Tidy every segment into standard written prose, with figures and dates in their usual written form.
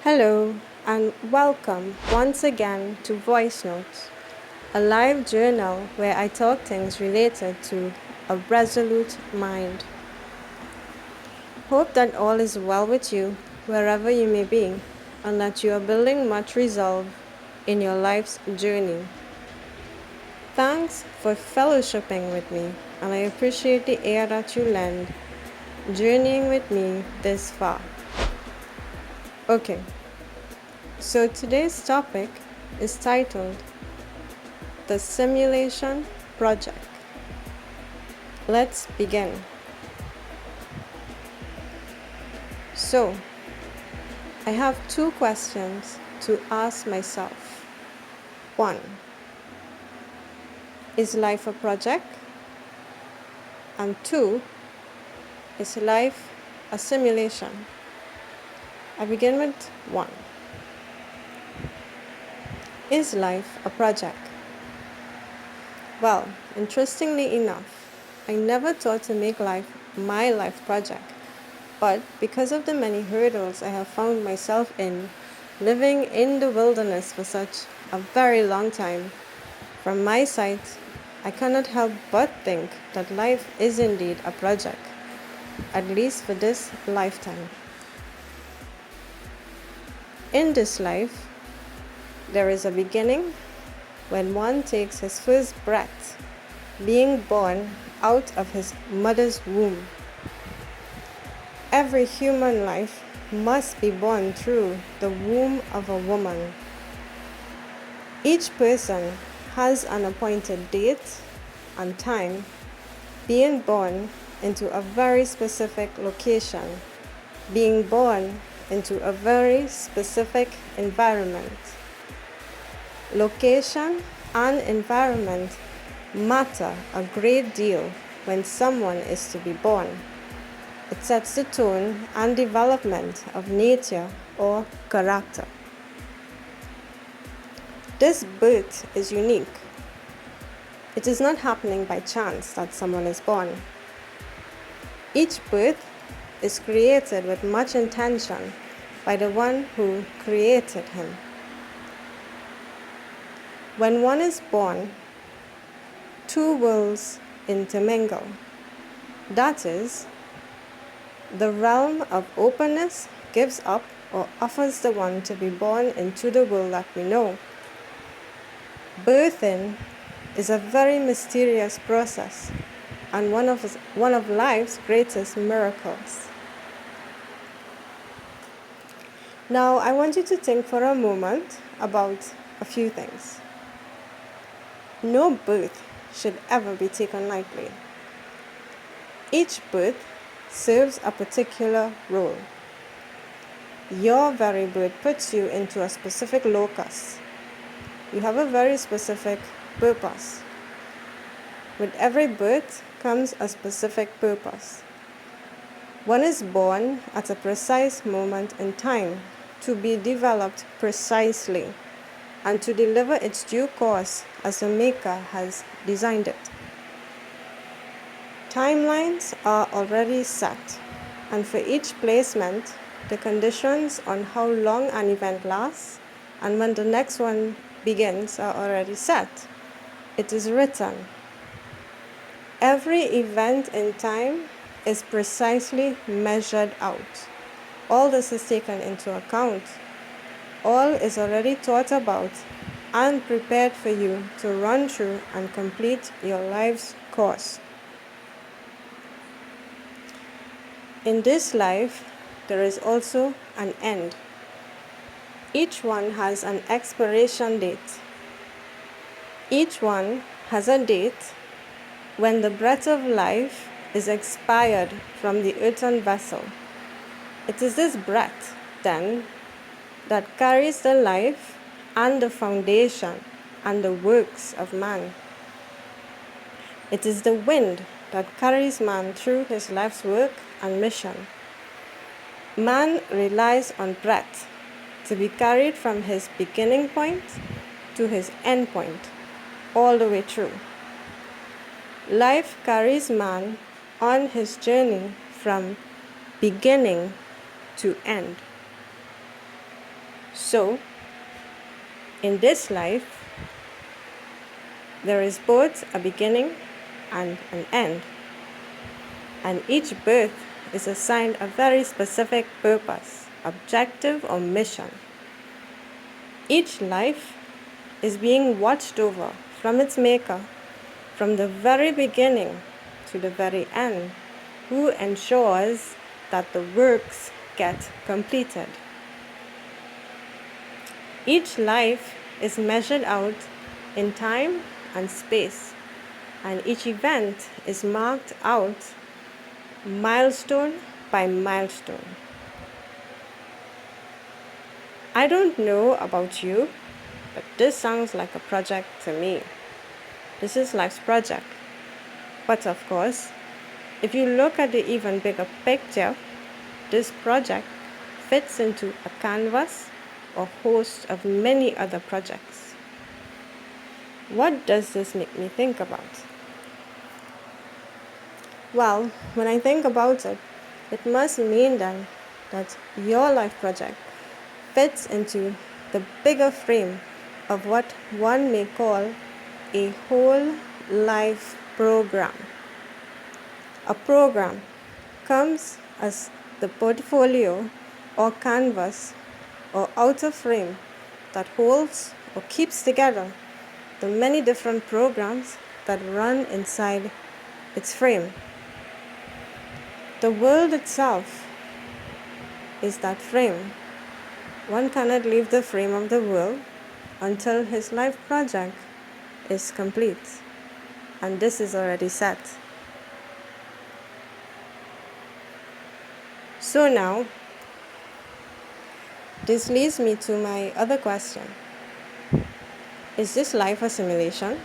Hello, and welcome once again to Voice Notes, a live journal where I talk things related to a resolute mind. Hope that all is well with you wherever you may be, and that you are building much resolve in your life's journey. Thanks for fellowshipping with me, and I appreciate the air that you lend, journeying with me this far. Okay, so today's topic is titled The Simulation Project. Let's begin. So, I have two questions to ask myself. 1. Is life a project? And 2. Is life a simulation? I begin with 1. Is life a project? Well, interestingly enough, I never thought to make life my life project. But because of the many hurdles I have found myself in, living in the wilderness for such a very long time, from my side, I cannot help but think that life is indeed a project, at least for this lifetime. In this life, there is a beginning when one takes his first breath, being born out of his mother's womb. Every human life must be born through the womb of a woman. Each person has an appointed date and time, being born into a very specific location, being born into a very specific environment. Location and environment matter a great deal when someone is to be born. It sets the tone and development of nature or character. This birth is unique. It is not happening by chance that someone is born. Each birth is created with much intention by the one who created him. When one is born, two worlds intermingle. That is, the realm of openness gives up or offers the one to be born into the world that we know. Birthing is a very mysterious process and one of life's greatest miracles. Now, I want you to think for a moment about a few things. No birth should ever be taken lightly. Each birth serves a particular role. Your very birth puts you into a specific locus. You have a very specific purpose. With every birth comes a specific purpose. One is born at a precise moment in time to be developed precisely and to deliver its due course as the Maker has designed it. Timelines are already set, and for each placement, the conditions on how long an event lasts and when the next one begins are already set. It is written. Every event in time is precisely measured out. All this is taken into account. All is already thought about and prepared for you to run through and complete your life's course. In this life, there is also an end. Each one has an expiration date. Each one has a date when the breath of life is expired from the earthen vessel. It is this breath, then, that carries the life and the foundation and the works of man. It is the wind that carries man through his life's work and mission. Man relies on breath to be carried from his beginning point to his end point, all the way through. Life carries man on his journey from beginning to end. So, in this life, there is both a beginning and an end. And each birth is assigned a very specific purpose, objective, or mission. Each life is being watched over from its maker from the very beginning to the very end, who ensures that the works get completed. Each life is measured out in time and space, and each event is marked out milestone by milestone. I don't know about you, but this sounds like a project to me. This is life's project. But of course, if you look at the even bigger picture, this project fits into a canvas or host of many other projects. What does this make me think about? Well, when I think about it, it must mean then that your life project fits into the bigger frame of what one may call a whole life program. A program comes as the portfolio or canvas or outer frame that holds or keeps together the many different programs that run inside its frame. The world itself is that frame. One cannot leave the frame of the world until his life project is complete, and this is already set. So now, this leads me to my other question. Is this life a simulation?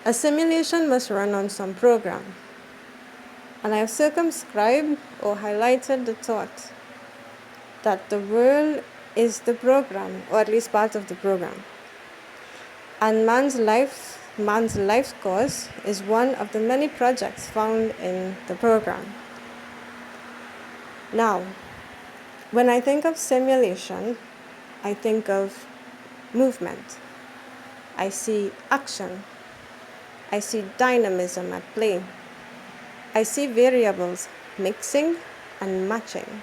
A simulation must run on some program, and I have circumscribed or highlighted the thought that the world is the program, or at least part of the program. And man's life's course is one of the many projects found in the program. Now, when I think of simulation, I think of movement. I see action. I see dynamism at play. I see variables mixing and matching.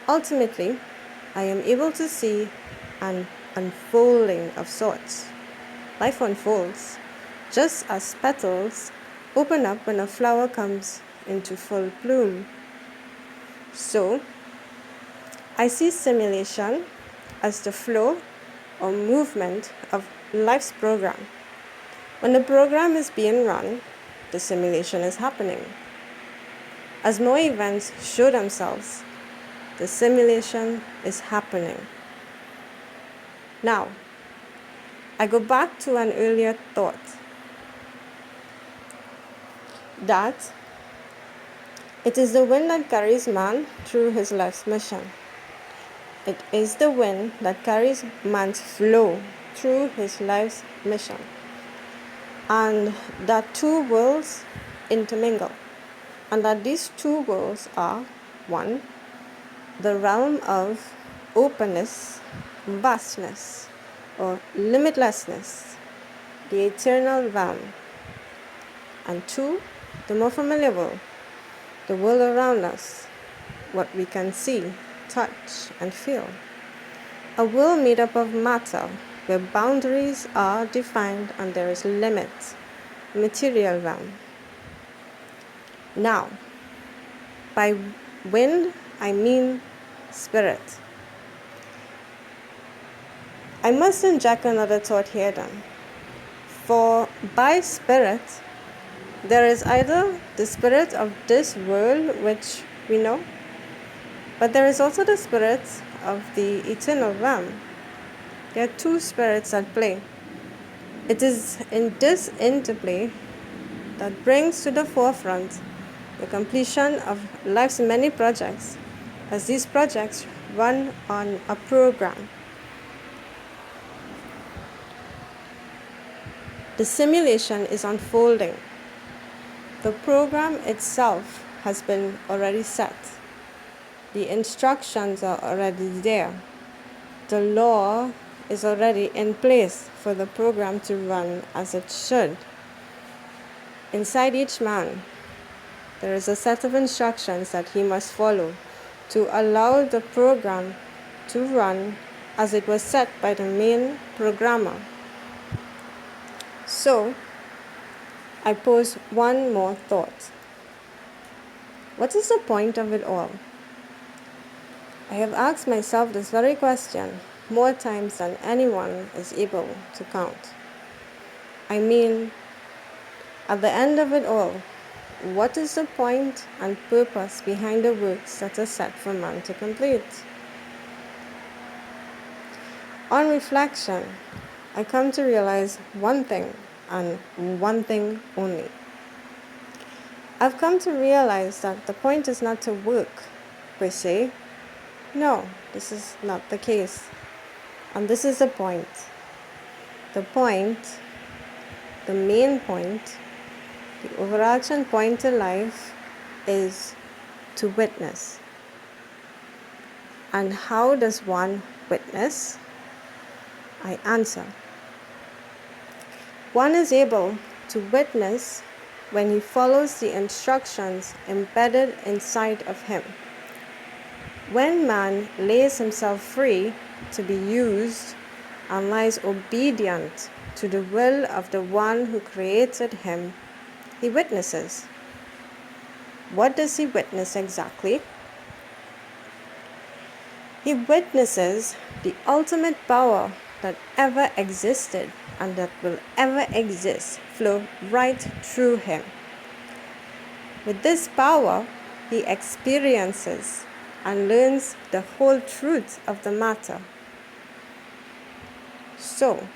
Ultimately, I am able to see an unfolding of sorts. Life unfolds, just as petals open up when a flower comes into full bloom. So, I see simulation as the flow or movement of life's program. When the program is being run, the simulation is happening. As more events show themselves, the simulation is happening. Now, I go back to an earlier thought that it is the wind that carries man through his life's mission. It is the wind that carries man's flow through his life's mission. And that two worlds intermingle. And that these two worlds are, one, the realm of openness, vastness, or limitlessness, the eternal realm. And two, the more familiar world, the world around us, what we can see, touch, and feel. A world made up of matter, where boundaries are defined and there is limits, material realm. Now, by wind, I mean spirit. I must inject another thought here then. For by spirit, there is either the spirit of this world, which we know, but there is also the spirit of the eternal realm. There are two spirits at play. It is in this interplay that brings to the forefront the completion of life's many projects, as these projects run on a program. The simulation is unfolding. The program itself has been already set. The instructions are already there. The law is already in place for the program to run as it should. Inside each man, there is a set of instructions that he must follow to allow the program to run as it was set by the main programmer. So, I pose one more thought. What is the point of it all? I have asked myself this very question more times than anyone is able to count. I mean, at the end of it all, what is the point and purpose behind the works that are set for man to complete? On reflection, I come to realize one thing and one thing only. I've come to realize that the point is not to work, per se. No, this is not the case. And this is the point. The point, the main point, the overarching point in life is to witness. And how does one witness? I answer. One is able to witness when he follows the instructions embedded inside of him. When man lays himself free to be used and lies obedient to the will of the one who created him, he witnesses. What does he witness exactly? He witnesses the ultimate power that ever existed and that will ever exist flow right through him. With this power, he experiences and learns the whole truth of the matter. So,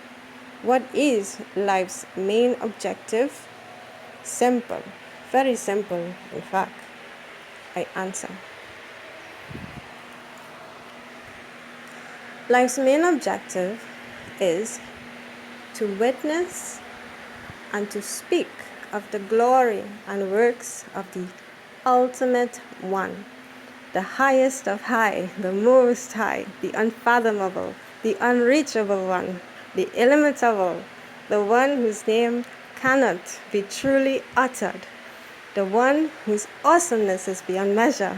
what is life's main objective? Simple, very simple, in fact. I answer. Life's main objective is to witness and to speak of the glory and works of the ultimate one, the highest of high, the most high, the unfathomable, the unreachable one, the illimitable, the one whose name cannot be truly uttered, the one whose awesomeness is beyond measure.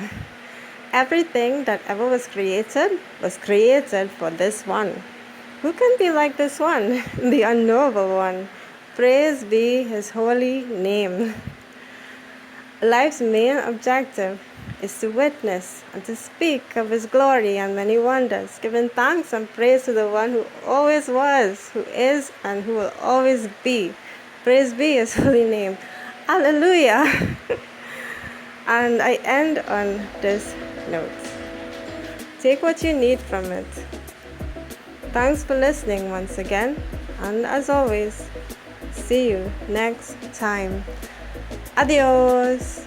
Everything that ever was created for this one. Who can be like this one, the unknowable one? Praise be his holy name. Life's main objective is to witness and to speak of his glory and many wonders, giving thanks and praise to the one who always was, who is, and who will always be. Praise be his holy name. Hallelujah. And I end on this note. Take what you need from it. Thanks for listening once again, and as always, see you next time. Adios.